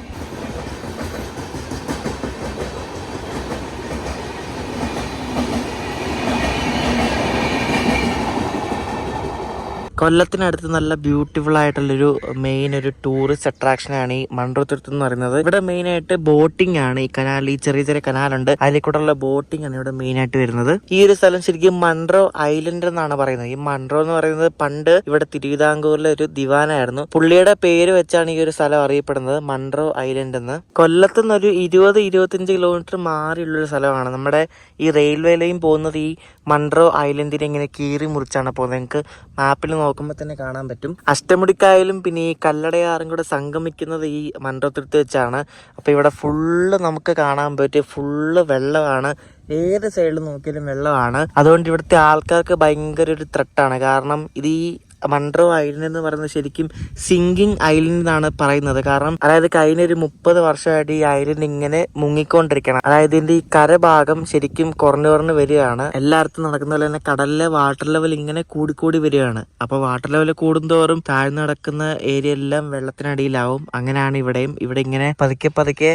കൊല്ലത്തിനടുത്ത് നല്ല ബ്യൂട്ടിഫുൾ ആയിട്ടുള്ളൊരു മെയിൻ ഒരു ടൂറിസ്റ്റ് അട്രാക്ഷനാണ് ഈ മൺട്രോത്തുരുത്ത് എന്ന് പറയുന്നത്. ഇവിടെ മെയിൻ ആയിട്ട് ബോട്ടിംഗ് ആണ്. ഈ കനാൽ, ഈ ചെറിയ ചെറിയ കനാലുണ്ട്, അതിൽ കൂടെയുള്ള ബോട്ടിംഗ് ആണ് ഇവിടെ മെയിൻ ആയിട്ട് വരുന്നത്. ഈ ഒരു സ്ഥലം ശരിക്കും മൺട്രോ ഐലൻഡ് എന്നാണ് പറയുന്നത്. ഈ മൺട്രോ എന്ന് പറയുന്നത് പണ്ട് ഇവിടെ തിരുവിതാംകൂറിലെ ഒരു ദിവാനായിരുന്നു. പുള്ളിയുടെ പേര് വെച്ചാണ് ഈ ഒരു സ്ഥലം അറിയപ്പെടുന്നത്, മൺട്രോ ഐലൻഡ് എന്ന്. കൊല്ലത്ത് നിന്ന് ഒരു 20-25 കിലോമീറ്റർ മാറിയുള്ളൊരു സ്ഥലമാണ്. നമ്മുടെ ഈ റെയിൽവേ ലൈൻ പോകുന്നത് ഈ മൺട്രോ ഐലൻഡിനെ ഇങ്ങനെ കീറി മുറിച്ചാണ് പോകുന്നത്. നിങ്ങൾക്ക് മാപ്പിൽ നോക്കുമ്പോൾ തന്നെ കാണാൻ പറ്റും. അഷ്ടമുടിക്കായലും പിന്നെ ഈ കല്ലടയാറും കൂടെ സംഗമിക്കുന്നത് ഈ മൺട്രോത്തുരുത്ത് വെച്ചാണ്. അപ്പോൾ ഇവിടെ ഫുള്ള് നമുക്ക് കാണാൻ പറ്റും, ഫുള്ള് വെള്ളമാണ്. ഏത് സൈഡിൽ നോക്കിയാലും വെള്ളമാണ്. അതുകൊണ്ട് ഇവിടുത്തെ ആൾക്കാർക്ക് ഭയങ്കര ഒരു ത്രെട്ടാണ്. കാരണം ഇത് ഈ മൺട്രോ ഐലൻഡ് എന്ന് പറയുന്നത് ശരിക്കും സിങ്കിങ് ഐലൻഡ് എന്നാണ് പറയുന്നത്. കാരണം അതായത് കഴിഞ്ഞ ഒരു 30 വർഷമായിട്ട് ഈ ഐലൻഡ് ഇങ്ങനെ മുങ്ങിക്കൊണ്ടിരിക്കണം. അതായത് ഇതിന്റെ ഈ കരഭാഗം ശരിക്കും കുറഞ്ഞു വരികയാണ്. എല്ലായിടത്തും നടക്കുന്ന പോലെ തന്നെ കടലിലെ വാട്ടർ ലെവൽ ഇങ്ങനെ കൂടിക്കൂടി വരികയാണ്. അപ്പൊ വാട്ടർ ലെവൽ കൂടുന്തോറും താഴ്ന്നു നടക്കുന്ന ഏരിയ എല്ലാം വെള്ളത്തിനടിയിലാവും. അങ്ങനെയാണ് ഇവിടെയും. ഇവിടെ ഇങ്ങനെ പതുക്കെ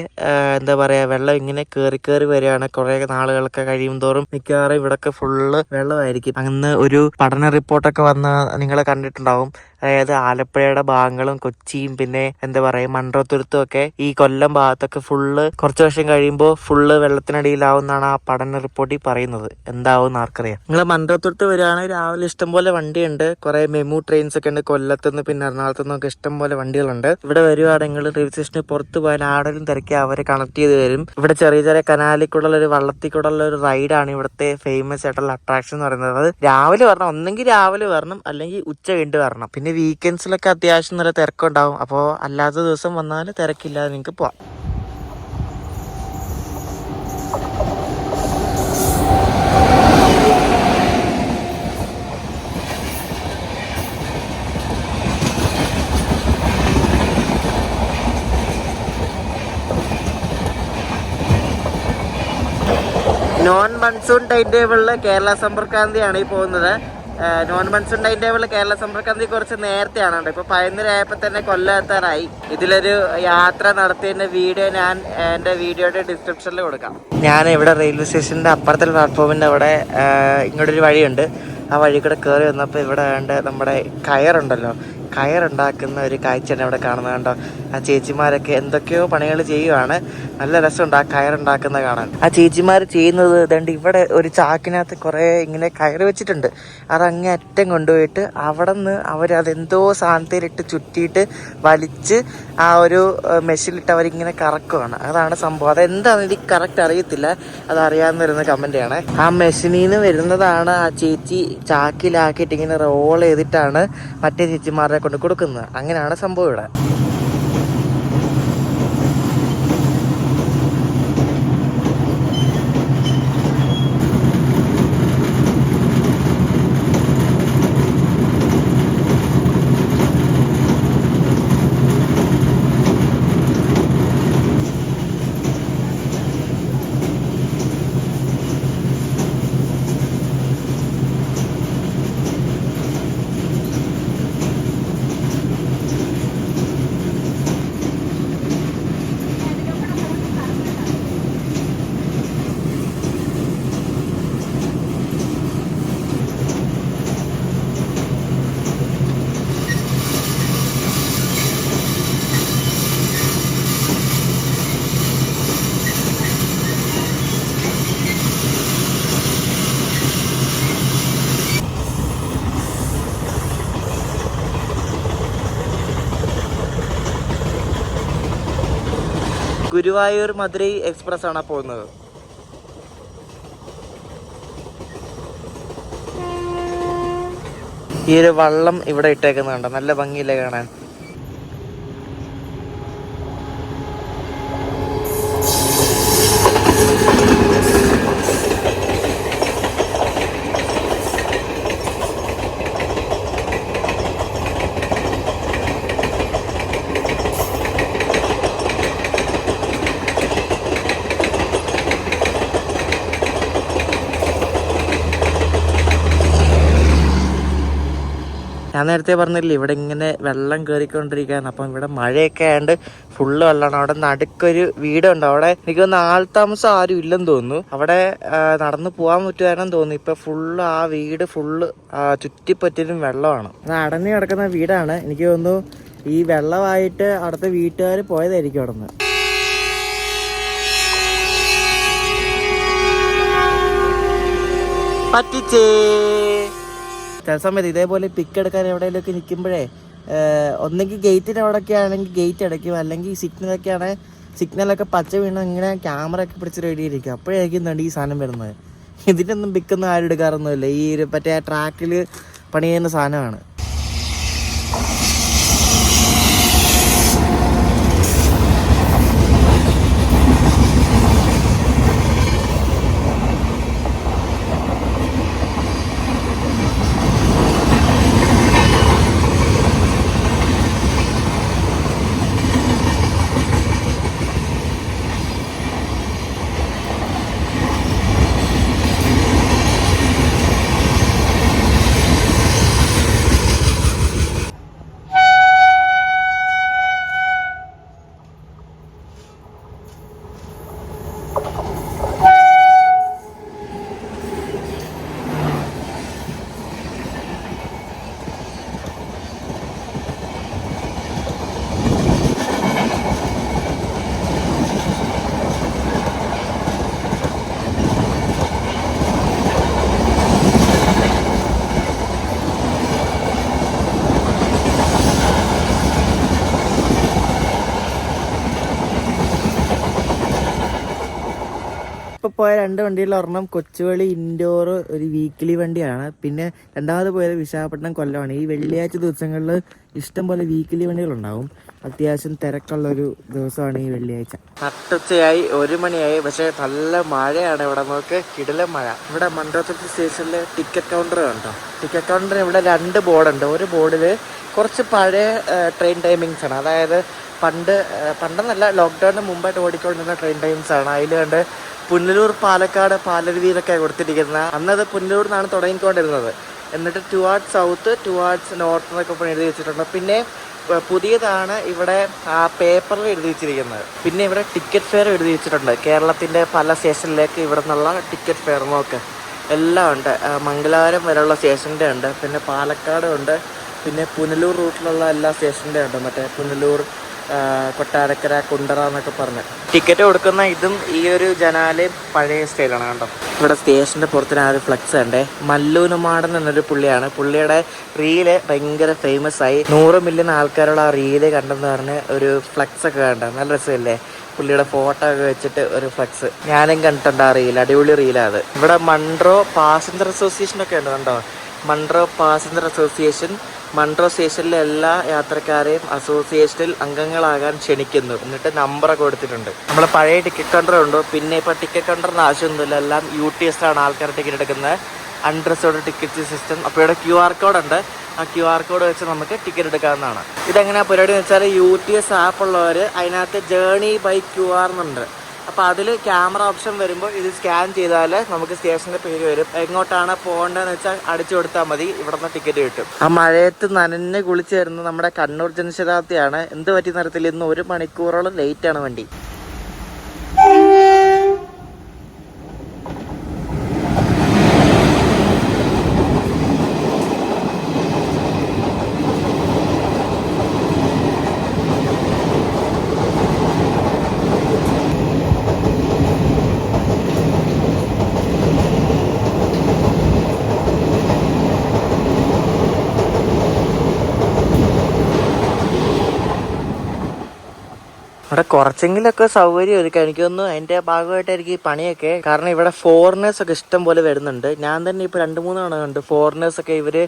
എന്താ പറയാ, വെള്ളം ഇങ്ങനെ കേറി വരികയാണ്. കുറെ നാളുകളൊക്കെ കഴിയും തോറും മിക്കവാറും ഇവിടൊക്കെ ഫുള്ള് വെള്ളമായിരിക്കും. അന്ന് ഒരു പഠന റിപ്പോർട്ടൊക്കെ വന്ന നിങ്ങളെ കണ്ടിട്ടുണ്ടാവും. അതായത് ആലപ്പുഴയുടെ ഭാഗങ്ങളും കൊച്ചിയും പിന്നെ എന്താ പറയാ മൺട്രോത്തുരുത്തും ഒക്കെ ഈ കൊല്ലം ഭാഗത്തൊക്കെ ഫുള്ള് കുറച്ച് വർഷം കഴിയുമ്പോൾ ഫുള്ള് വെള്ളത്തിനടിയിലാവുന്നാണ് ആ പഠന റിപ്പോർട്ടിൽ പറയുന്നത്. എന്താവും ആർക്കറിയാം. നിങ്ങൾ മൺട്രോത്തുരുത്ത് വരികയാണെങ്കിൽ രാവിലെ ഇഷ്ടംപോലെ വണ്ടിയുണ്ട്. കുറെ മെമു ട്രെയിൻസ് ഒക്കെ ഉണ്ട്. കൊല്ലത്തുനിന്ന് പിന്നെ എറണാകുളത്തുനിന്നൊക്കെ ഇഷ്ടംപോലെ വണ്ടികളുണ്ട്. ഇവിടെ വരുവാണെങ്കിൽ റെയിൽവേ സ്റ്റേഷനിൽ പുറത്ത് പോയാൽ ആടെങ്കിലും തിരക്കി അവരെ കണക്ട് ചെയ്ത് തരും. ഇവിടെ ചെറിയ ചെറിയ കനാലിൽ കൂടെ ഒരു വള്ളത്തിൽ കൂടെ ഉള്ള ഒരു റൈഡാണ് ഇവിടുത്തെ ഫേമസ് ആയിട്ടുള്ള അട്രാക്ഷൻ എന്ന് പറയുന്നത്. അത് രാവിലെ വരണം, ഒന്നെങ്കിൽ രാവിലെ വരണം അല്ലെങ്കിൽ ഉച്ച കഴിഞ്ഞ് വരണം. പിന്നെ വീക്കെൻഡ്സിലൊക്കെ അത്യാവശ്യം നല്ല തിരക്കുണ്ടാവും. അപ്പോൾ അല്ലാത്ത ദിവസം വന്നാൽ തിരക്കില്ലാതെ നിങ്ങൾക്ക് പോവാം. നോൺ മൺസൂൺ ടൈം ടേബിളിൽ കേരള സമ്പർക്രാന്തിയാണ് ഈ പോകുന്നത്. നോൺ മൺസൂൺ ടൈം ടേബിളിൽ കേരള സമ്പർക്രാന്തി കുറച്ച് നേരത്തെയാണ്. ഇപ്പൊ 11 തന്നെ കൊല്ലം എത്താറായി. ഇതിലൊരു യാത്ര നടത്തിയതിന്റെ വീഡിയോ ഞാൻ എന്റെ വീഡിയോയുടെ ഡിസ്ക്രിപ്ഷനിൽ കൊടുക്കാം. ഞാൻ ഇവിടെ റെയിൽവേ സ്റ്റേഷന്റെ അപ്പുറത്തെ പ്ലാറ്റ്ഫോമിന്റെ അവിടെ ഇങ്ങോട്ടൊരു വഴിയുണ്ട്. ആ വഴി കൂടെ കയറി വന്നപ്പോൾ ഇവിടെ വേണ്ട നമ്മുടെ കയറുണ്ടല്ലോ, കയറുണ്ടാക്കുന്ന ഒരു കാഴ്ചയാണ് ഇവിടെ കാണുന്നത്. കണ്ടോ, ആ ചേച്ചിമാരൊക്കെ എന്തൊക്കെയോ പണികൾ ചെയ്യുവാണ്. നല്ല രസമുണ്ട് ആ കയറുണ്ടാക്കുന്ന കാണാൻ. ആ ചേച്ചിമാർ ചെയ്യുന്നത് ഇതുണ്ട്, ഇവിടെ ഒരു ചാക്കിനകത്ത് കുറേ ഇങ്ങനെ കയറ് വെച്ചിട്ടുണ്ട്. അത് അങ്ങേ അറ്റം കൊണ്ടുപോയിട്ട് അവിടെ നിന്ന് അവരതെന്തോ സാധനത്തിലിട്ട് ചുറ്റിയിട്ട് വലിച്ച് ആ ഒരു മെഷീനിലിട്ട് അവരിങ്ങനെ കറക്കുവാണ്. അതാണ് സംഭവം. അതെന്താണെന്ന് എനിക്ക് കറക്റ്റ് അറിയത്തില്ല. അതറിയാമെന്ന് വരുന്ന കമൻ്റ് ആണ്. ആ മെഷീനിൽ നിന്ന് വരുന്നതാണ് ആ ചേച്ചി ചാക്കിലാക്കിയിട്ട് ഇങ്ങനെ റോൾ ചെയ്തിട്ടാണ് മറ്റേ ചേച്ചിമാരെ കൊണ്ട് കൊടുക്കുന്നത്. അങ്ങനെയാണ് സംഭവം ഇവിടെ. ഗുരുവായൂർ മധുരൈ എക്സ്പ്രസ് ആണ് പോകുന്നത്. ഈ ഒരു വള്ളം ഇവിടെ ഇട്ടേക്കുന്നുണ്ടോ, നല്ല ഭംഗിയില്ലേ കാണാൻ. ഞാൻ നേരത്തെ പറഞ്ഞില്ലേ ഇവിടെ ഇങ്ങനെ വെള്ളം കയറിക്കൊണ്ടിരിക്കുകയാണ്. അപ്പം ഇവിടെ മഴയൊക്കെ ആയതുകൊണ്ട് ഫുള്ള് വെള്ളമാണ്. അവിടെ നടുക്കൊരു വീടുണ്ട്. അവിടെ എനിക്ക് തോന്നുന്നു ആൾ താമസം ആരും ഇല്ലെന്ന് തോന്നുന്നു. അവിടെ നടന്നു പോകാൻ പറ്റുമായിരുന്നു തോന്നുന്നു. ഇപ്പൊ ഫുള്ള് ആ വീട് ഫുള്ള് ചുറ്റിപ്പറ്റിലും വെള്ളമാണ്. അത് അടഞ്ഞു കിടക്കുന്ന വീടാണ്. എനിക്ക് തോന്നുന്നു ഈ വെള്ളമായിട്ട് അവിടുത്തെ വീട്ടുകാർ പോയതായിരിക്കും അവിടെ നിന്ന്. പറ്റിച്ചേ. ചില സമയത്ത് ഇതേപോലെ പിക്ക് എടുക്കാൻ എവിടെയെങ്കിലുമൊക്കെ നിൽക്കുമ്പോഴേ ഒന്നെങ്കിൽ ഗേറ്റിൻ്റെ അവിടെയൊക്കെ ആണെങ്കിൽ ഗേറ്റ് അടയ്ക്കും, അല്ലെങ്കിൽ സിഗ്നലൊക്കെ ആണെങ്കിൽ സിഗ്നലൊക്കെ പച്ച വീണ് ഇങ്ങനെ ക്യാമറ ഒക്കെ പിടിച്ച് റെഡിയായിരിക്കും. അപ്പോഴായിരിക്കും ഈ സാധനം വരുന്നത്. ഇതിനൊന്നും പിക്കൊന്നും ആരും എടുക്കാറൊന്നുമില്ല. ഈ മറ്റേ ട്രാക്കിൽ പണി ചെയ്യുന്ന സാധനമാണ്. ഇപ്പോൾ പോയ 2 വണ്ടിയിൽ ഒരെണ്ണം കൊച്ചുവേളി ഇൻഡോർ ഒരു വീക്കിലി വണ്ടിയാണ്. പിന്നെ രണ്ടാമത് പോയത് വിശാഖപട്ടണം കൊല്ലമാണ്. ഈ വെള്ളിയാഴ്ച ദിവസങ്ങളിൽ ഇഷ്ടം പോലെ വീക്കിലി വണ്ടികളുണ്ടാവും. അത്യാവശ്യം തിരക്കുള്ളൊരു ദിവസമാണ് ഈ വെള്ളിയാഴ്ച. നട്ടുച്ചയായി 1 മണിയായി. പക്ഷേ നല്ല മഴയാണ് ഇവിടെ. നമുക്ക് കിടിലൻ മഴ. ഇവിടെ മൺട്രോത്തുരുത്ത് സ്റ്റേഷനിൽ ടിക്കറ്റ് കൗണ്ടർ കണ്ടോ. ടിക്കറ്റ് കൗണ്ടറിന് ഇവിടെ 2 ബോർഡുണ്ട്. ഒരു ബോർഡിൽ കുറച്ച് പഴയ ട്രെയിൻ ടൈമിങ്സ് ആണ്. അതായത് പണ്ടെന്നല്ല, ലോക്ക്ഡൗണിന് മുമ്പായിട്ട് ഓടിക്കൊണ്ടിരുന്ന ട്രെയിൻ ടൈംസ് ആണ്. അതിൽ കണ്ട് പുനലൂർ, പാലക്കാട്, പാലരുവിയിലൊക്കെ കൊടുത്തിരിക്കുന്നത്. അന്നത് പുനലൂർ നിന്നാണ് തുടങ്ങിക്കൊണ്ടിരുന്നത്. എന്നിട്ട് ടുവാർഡ്സ് സൗത്ത്, ടുവാർഡ്സ് നോർത്ത് എന്നൊക്കെ എഴുതി വെച്ചിട്ടുണ്ട്. പിന്നെ പുതിയതാണ് ഇവിടെ ആ പേപ്പറിൽ എഴുതി വെച്ചിരിക്കുന്നത്. പിന്നെ ഇവിടെ ടിക്കറ്റ് ഫെയർ എഴുതി വെച്ചിട്ടുണ്ട്. കേരളത്തിൻ്റെ പല സ്റ്റേഷനിലേക്ക് ഇവിടെ നിന്നുള്ള ടിക്കറ്റ് ഫെയർ നോക്ക് എല്ലാം ഉണ്ട്. മംഗലാപുരം വരെയുള്ള സ്റ്റേഷൻ്റെ ഉണ്ട്, പിന്നെ പാലക്കാടും ഉണ്ട്, പിന്നെ പുനലൂർ റൂട്ടിലുള്ള എല്ലാ സ്റ്റേഷൻ്റെ ഉണ്ട്. മറ്റേ പുനലൂർ, കൊട്ടാരക്കര, കുണ്ടറ എന്നൊക്കെ പറഞ്ഞ് ടിക്കറ്റ് കൊടുക്കുന്ന ഇതും ഈ ഒരു ജനാലയും പഴയ സ്റ്റൈലാണ് കണ്ടോ. ഇവിടെ സ്റ്റേഷൻ്റെ പുറത്തിന് ആ ഒരു ഫ്ലെക്സ് ഉണ്ട്. മല്ലൂനുമാടൻ എന്നൊരു പുള്ളിയാണ്. പുള്ളിയുടെ റീല് ഭയങ്കര ഫേമസ് ആയി. 100 മില്യൺ ആൾക്കാരുള്ള ആ റീല് കണ്ടെന്ന് പറഞ്ഞ് ഒരു ഫ്ലെക്സ് ഒക്കെ കണ്ട നല്ല രസമല്ലേ. പുള്ളിയുടെ ഫോട്ടോ ഒക്കെ വെച്ചിട്ട് ഒരു ഫ്ലെക്സ് ഞാനും കണ്ടിട്ടുണ്ട്. ആ റീൽ അടിപൊളി റീലാണ് അത്. ഇവിടെ മൺട്രോ പാസഞ്ചർ അസോസിയേഷൻ ഒക്കെ ഉണ്ട് കണ്ടോ. മൺട്രോ പാസഞ്ചർ അസോസിയേഷൻ മൺട്രോ സ്റ്റേഷനിലെ എല്ലാ യാത്രക്കാരെയും അസോസിയേഷനിൽ അംഗങ്ങളാകാൻ ക്ഷണിക്കുന്നു. എന്നിട്ട് നമ്പറൊക്കെ കൊടുത്തിട്ടുണ്ട്. നമ്മൾ പഴയ ടിക്കറ്റ് കൗണ്ടർ ഉണ്ട്. പിന്നെ ഇപ്പോൾ ടിക്കറ്റ് കൗണ്ടറിന് ആവശ്യമൊന്നുമില്ല. എല്ലാം UTS ആണ് ആൾക്കാർ ടിക്കറ്റ് എടുക്കുന്നത്. Unreserved ticket system. അപ്പോൾ ഇവിടെ QR കോഡ് ഉണ്ട്. ആ QR കോഡ് വെച്ച് നമുക്ക് ടിക്കറ്റ് എടുക്കാവുന്നതാണ്. ഇതെങ്ങനെയാണ് പരിപാടി എന്ന് വെച്ചാൽ UTS ആപ്പ് ഉള്ളവർ അതിനകത്ത് ജേർണി ബൈ QR എന്നുണ്ട്. അപ്പോൾ അതിൽ ക്യാമറ ഓപ്ഷൻ വരുമ്പോൾ ഇത് സ്കാൻ ചെയ്താൽ നമുക്ക് സ്റ്റേഷൻ്റെ പേര് വരും. എങ്ങോട്ടാണ് പോകേണ്ടതെന്ന് വെച്ചാൽ അടിച്ചു കൊടുത്താൽ മതി. ഇവിടെ നിന്ന് ടിക്കറ്റ് കിട്ടും. ആ മഴയത്ത് നനഞ്ഞ് കുളിച്ച് വരുന്നത് നമ്മുടെ കണ്ണൂർ ജനശതാബ്ദിയാണ്. എന്ത് പറ്റി നിരത്തിൽ ഇന്ന് 1 മണിക്കൂറോളം ലേറ്റാണ് വണ്ടി. ഇവിടെ കുറച്ചെങ്കിലൊക്കെ സൗകര്യം ഒരുക്കാം. എനിക്ക് തോന്നുന്നു അതിന്റെ ഭാഗമായിട്ടായിരിക്കും ഈ പണിയൊക്കെ. കാരണം ഇവിടെ ഫോറിനേഴ്സ് ഒക്കെ ഇഷ്ടം പോലെ വരുന്നുണ്ട്. ഞാൻ തന്നെ ഇപ്പോൾ 2-3 തവണ കണ്ട് ഫോറിനേഴ്സ് ഒക്കെ ഇവര്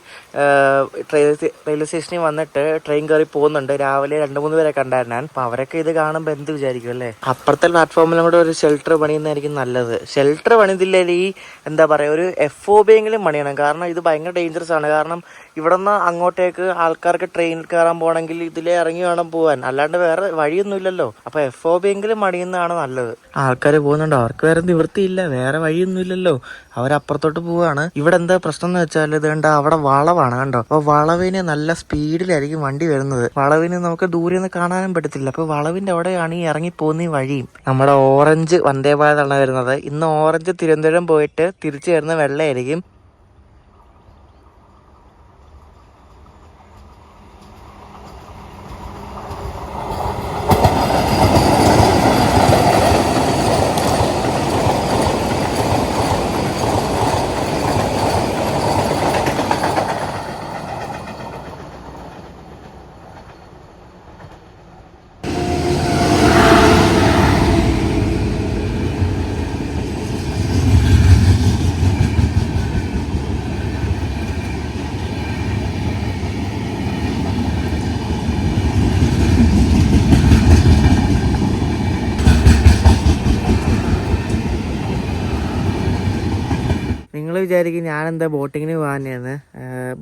റെയിൽവേ സ്റ്റേഷനിൽ വന്നിട്ട് ട്രെയിൻ കയറി പോകുന്നുണ്ട്. രാവിലെ 2-3 പേരെ കണ്ടായിരുന്നു ഞാൻ. അപ്പൊ അവരൊക്കെ ഇത് കാണുമ്പോൾ എന്ത് വിചാരിക്കും അല്ലേ. അപ്പുറത്തെ പ്ലാറ്റ്ഫോമിലും കൂടെ ഒരു ഷെൽട്ടർ പണിയുന്നതായിരിക്കും നല്ലത്. ഷെൽട്ടർ പണിതില്ലെങ്കിൽ ഈ എന്താ പറയുക ഒരു FOB എങ്കിലും പണിയണം. കാരണം ഇത് ഭയങ്കര ഡേഞ്ചറസ് ആണ്. കാരണം ഇവിടെ നിന്ന് അങ്ങോട്ടേക്ക് ആൾക്കാർക്ക് ട്രെയിനിൽ കയറാൻ പോകണമെങ്കിൽ ഇതിലേ ഇറങ്ങി വേണം പോകാൻ. അല്ലാണ്ട് വേറെ വഴിയൊന്നുമില്ലല്ലോ. അപ്പോൾ FOB എങ്കിലും മടിയുന്നതാണ് നല്ലത്. ആൾക്കാർ പോകുന്നുണ്ട്, അവർക്ക് വേറെ നിവൃത്തിയില്ല, വേറെ വഴിയൊന്നുമില്ലല്ലോ, അവരപ്പുറത്തോട്ട് പോവുകയാണ്. ഇവിടെ എന്താ പ്രശ്നം എന്ന് വെച്ചാൽ ഇത് കണ്ട അവിടെ വളവാണ് കണ്ടോ. അപ്പോൾ വളവിന് നല്ല സ്പീഡിലായിരിക്കും വണ്ടി വരുന്നത്. വളവിന് നമുക്ക് ദൂരെ നിന്ന് കാണാനും പറ്റത്തില്ല. അപ്പോൾ വളവിൻ്റെ അവിടെയാണ് ഈ ഇറങ്ങി പോകുന്ന വഴിയും. നമ്മുടെ ഓറഞ്ച് വന്ദേ ഭാരതാണ് വരുന്നത്. ഇന്ന് ഓറഞ്ച് തിരുവനന്തപുരം പോയിട്ട് തിരിച്ചു വരുന്ന വെള്ളയായിരിക്കും. നിങ്ങൾ വിചാരിക്കും ഞാനെന്താ ബോട്ടിങ്ങിന് പോകാനെന്ന്.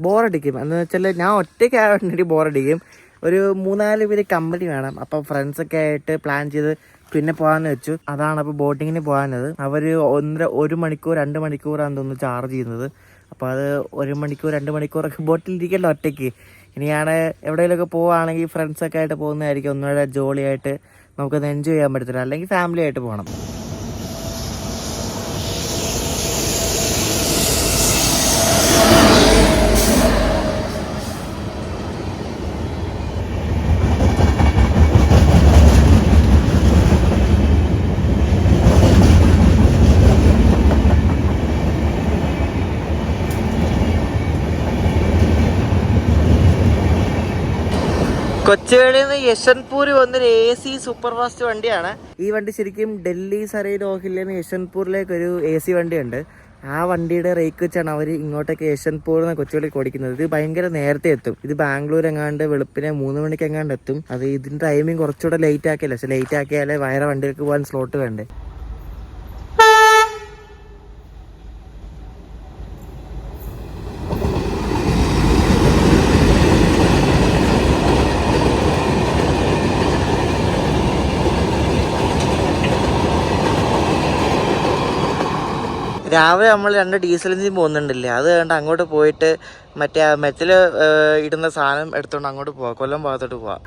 ബോറടിക്കും എന്ന് വെച്ചാൽ ഞാൻ ഒറ്റയ്ക്കായിട്ട് ബോറടിക്കും. ഒരു 3-4 പേര് കമ്പനി വേണം. അപ്പോൾ ഫ്രണ്ട്സൊക്കെ ആയിട്ട് പ്ലാൻ ചെയ്ത് പിന്നെ പോകാമെന്ന് വെച്ചു. അതാണ് അപ്പോൾ ബോട്ടിങ്ങിന് പോകാനത്. അവർ 1 മണിക്കൂർ 2 മണിക്കൂറാണ് തോന്നുന്നു ചാർജ് ചെയ്യുന്നത്. അപ്പോൾ അത് 1 മണിക്കൂർ 2 മണിക്കൂറൊക്കെ ബോട്ടിലിരിക്കല്ലോ ഒറ്റയ്ക്ക്. ഇനി ഞാൻ എവിടെയെങ്കിലുമൊക്കെ പോവുകയാണെങ്കിൽ ഫ്രണ്ട്സൊക്കെ ആയിട്ട് പോകുന്നതായിരിക്കും ഒന്നുകൂടെ ജോളിയായിട്ട് നമുക്കത് എൻജോയ് ചെയ്യാൻ പറ്റത്തില്ല. അല്ലെങ്കിൽ ഫാമിലി ആയിട്ട് പോകണം. കൊച്ചുവേളിയിൽ നിന്ന് യശ്വന്ത്പൂർ വന്നൊരു AC സൂപ്പർ ഫാസ്റ്റ് വണ്ടിയാണ്. ഈ വണ്ടി ശരിക്കും ഡൽഹി സരൈ രോഹില്ലിൽ നിന്ന് യശ്വന്ത്പൂരിലേക്ക് ഒരു AC വണ്ടിയുണ്ട്. ആ വണ്ടിയുടെ റേക്ക് വെച്ചാണ് അവർ ഇങ്ങോട്ടേക്ക് യശ്വന്ത്പൂരിൽ നിന്ന് കൊച്ചുവേളിക്ക് ഓടിക്കുന്നത്. ഇത് ഭയങ്കര നേരത്തെ എത്തും. ഇത് ബാംഗ്ലൂർ എങ്ങാണ്ട് വെളുപ്പിനെ 3 മണിക്ക് എങ്ങാണ്ട് എത്തും. അത് ഇതിൻ്റെ ടൈമിങ് കുറച്ചുകൂടെ ലേറ്റ് ആക്കിയല്ല. പക്ഷെ ലേറ്റ് ആക്കിയാലേ വേറെ വണ്ടികൾക്ക് പോകാൻ സ്ലോട്ട് വേണ്ടേ. രാവിലെ നമ്മൾ 2 ഡീസൽ എഞ്ചിൻ പോകുന്നുണ്ടല്ലേ, അത് കണ്ട് അങ്ങോട്ട് പോയിട്ട് മറ്റേ മെറ്റൽ ഇടുന്ന സാധനം എടുത്തുകൊണ്ട് അങ്ങോട്ട് പോവാം, കൊല്ലം ഭാഗത്തോട്ട് പോവാം.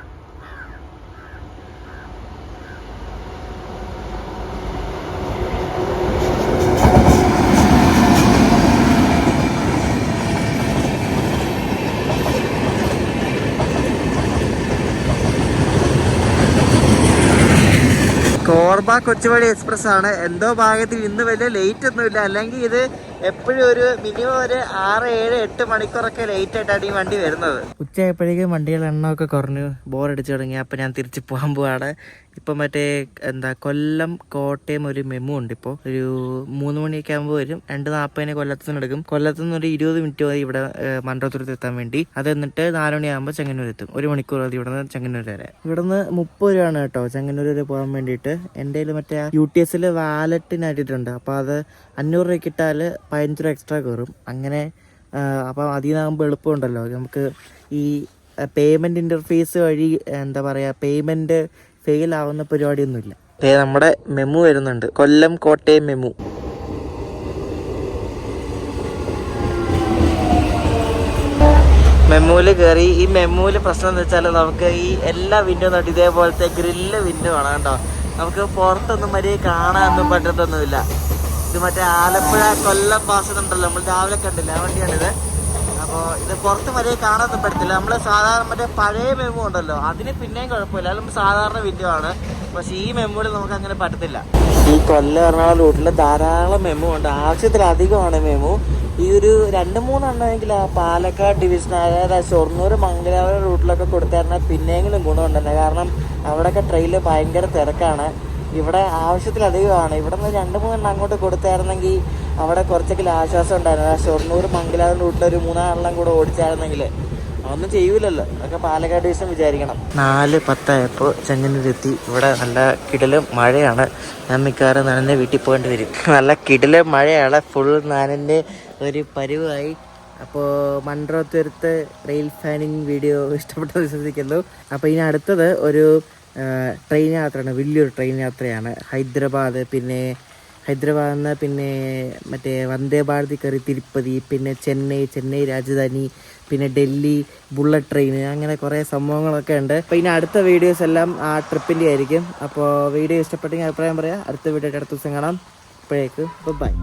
കോർബ കൊച്ചുവേളി എക്സ്പ്രസ് ആണ്. എന്തോ ഭാഗത്തിൽ ഇന്ന് വലിയ ലേറ്റ് ഒന്നുമില്ല. അല്ലെങ്കിൽ ഇത് എപ്പോഴും ഒരു മിനിമം ഒരു 6-7-8 മണിക്കൂറൊക്കെ ലേറ്റ് ആയിട്ടാണ് ഈ വണ്ടി വരുന്നത്. ഉച്ചയായപ്പോഴേക്കും വണ്ടികളുടെ എണ്ണമൊക്കെ കുറഞ്ഞു, ബോറടിച്ചു തുടങ്ങി. അപ്പം ഞാൻ തിരിച്ച് പോകാൻ പോവാണ്. ഇപ്പം മറ്റേ കൊല്ലം കോട്ടയം ഒരു മെമു ഉണ്ട്. ഇപ്പോൾ ഒരു 3 മണിയൊക്കെ ആകുമ്പോൾ വരും. 2:40 കൊല്ലത്തു നിന്ന് എടുക്കും. കൊല്ലത്തു നിന്ന് ഒരു 20 മിനിറ്റ് മതി ഇവിടെ മൺട്രോത്തുരുത്ത് എത്താൻ വേണ്ടി. അത് എന്നിട്ട് 4 മണിയാകുമ്പോൾ ചെങ്ങന്നൂർ എത്തും. 1 മണിക്കൂർ മതി ഇവിടെ നിന്ന് ചെങ്ങന്നൂർ വരെ. ഇവിടെ നിന്ന് 30 രൂപയാണ് കേട്ടോ ചെങ്ങന്നൂർ വരെ പോകാൻ വേണ്ടിയിട്ട്. എൻ്റെ കയ്യിൽ മറ്റേ UTSൽ വാലറ്റിനായിട്ടുണ്ട്. അപ്പോൾ അത് 500 രൂപയ്ക്ക് ഇട്ടാൽ 15 രൂപ എക്സ്ട്രാ കയറും. അങ്ങനെ അപ്പം അതിനാകുമ്പോൾ എളുപ്പമുണ്ടല്ലോ നമുക്ക്. ഈ പേയ്മെൻറ്റ് ഇൻ്റർഫേസ് വഴി എന്താ പറയുക, പേയ്മെൻറ്റ് ഫെയിൽ ആവുന്ന പരിപാടിയൊന്നുമില്ല. നമ്മുടെ മെമു വരുന്നുണ്ട്, കൊല്ലം കോട്ടയം മെമു. മെമ്മുവിൽ കയറി. ഈ മെമ്മുവിൽ പ്രശ്നം എന്ന് വെച്ചാൽ നമുക്ക് ഈ എല്ലാ വിൻഡോ നോട്ട് ഇതേപോലത്തെ ഗ്രില്ല് വിൻഡോ ആണ് കേട്ടോ. നമുക്ക് പുറത്തൊന്നും മര്യാദ കാണാനൊന്നും പറ്റത്തൊന്നുമില്ല. ഇത് മറ്റേ ആലപ്പുഴ കൊല്ലം പാസ് ഉണ്ടല്ലോ, നമ്മൾ രാവിലെ കണ്ടില്ല, ആ വണ്ടിയാണിത്. അപ്പോൾ ഇത് പുറത്ത് മര്യാദ കാണാനൊന്നും പറ്റത്തില്ല. നമ്മൾ സാധാരണ മറ്റേ പഴയ മെമു ഉണ്ടല്ലോ, അതിന് പിന്നെയും കുഴപ്പമില്ല, അത് സാധാരണ വിൻഡോ ആണ്. പക്ഷേ ഈ മെമ്മുവിൽ നമുക്ക് അങ്ങനെ പറ്റത്തില്ല. ഈ കൊല്ലം എറണാകുളം റൂട്ടിൽ ധാരാളം മെമു ഉണ്ട്, ആവശ്യത്തിലധികമാണ് മെമു. ഈ ഒരു 2-3 എണ്ണമെങ്കിൽ ആ പാലക്കാട് ഡിവിഷൻ, അതായത് ഷൊർണൂർ മംഗലാപുരം റൂട്ടിലൊക്കെ കൊടുത്തായിരുന്നാൽ പിന്നെയെങ്കിലും ഗുണമുണ്ടെന്നെ. കാരണം അവിടെയൊക്കെ ട്രെയിനിൽ ഭയങ്കര തിരക്കാണ്. ഇവിടെ ആവശ്യത്തിലധികമാണ്. ഇവിടെ നിന്ന് 2-3 എണ്ണം അങ്ങോട്ട് കൊടുത്തായിരുന്നെങ്കിൽ അവിടെ കുറച്ചൊക്കെ ആശ്വാസം ഉണ്ടായിരുന്നു. ആ ഷൊർണൂർ മംഗലാപുരം റൂട്ടിൽ ഒരു 3 എണ്ണം കൂടെ ഓടിച്ചായിരുന്നെങ്കിൽ. ഒന്നും ചെയ്യൂലല്ലോ, അതൊക്കെ പാലക്കാട് ഡിവിഷൻ വിചാരിക്കണം. 4:10 ആയപ്പോൾ ചെങ്ങന്നൂരെത്തി. ഇവിടെ നല്ല കിടലും മഴയാണ്. ഞാൻ മിക്കവാറും നനഞ്ഞ വീട്ടിൽ പോകേണ്ടി വരും. നല്ല കിടലും മഴയാണ്, ഫുൾ നനഞ്ഞ് ഒരു പരുവായി. അപ്പോൾ മൺട്രോത്തുരുത്ത് റെയിൽ ഫാനിങ് വീഡിയോ ഇഷ്ടപ്പെട്ടു വിശ്വസിക്കുന്നു. അപ്പോൾ ഇനി അടുത്തത് ഒരു ട്രെയിൻ യാത്രയാണ്, വലിയൊരു ട്രെയിൻ യാത്രയാണ്. ഹൈദരാബാദിൽ നിന്ന് പിന്നെ മറ്റേ വന്ദേ ഭാരതി കയറി തിരുപ്പതി, പിന്നെ ചെന്നൈ രാജധാനി, പിന്നെ ഡൽഹി ബുള്ളറ്റ് ട്രെയിൻ, അങ്ങനെ കുറേ സംഭവങ്ങളൊക്കെ ഉണ്ട്. അപ്പോൾ ഇനി അടുത്ത വീഡിയോസ് എല്ലാം ആ ട്രിപ്പിൻ്റെ ആയിരിക്കും. അപ്പോൾ വീഡിയോ ഇഷ്ടപ്പെട്ടെങ്കിൽ അഭിപ്രായം പറയാം. അടുത്ത വീഡിയോ അടുത്ത ദിവസം കാണാം. അപ്പോഴേക്ക് ബൈ.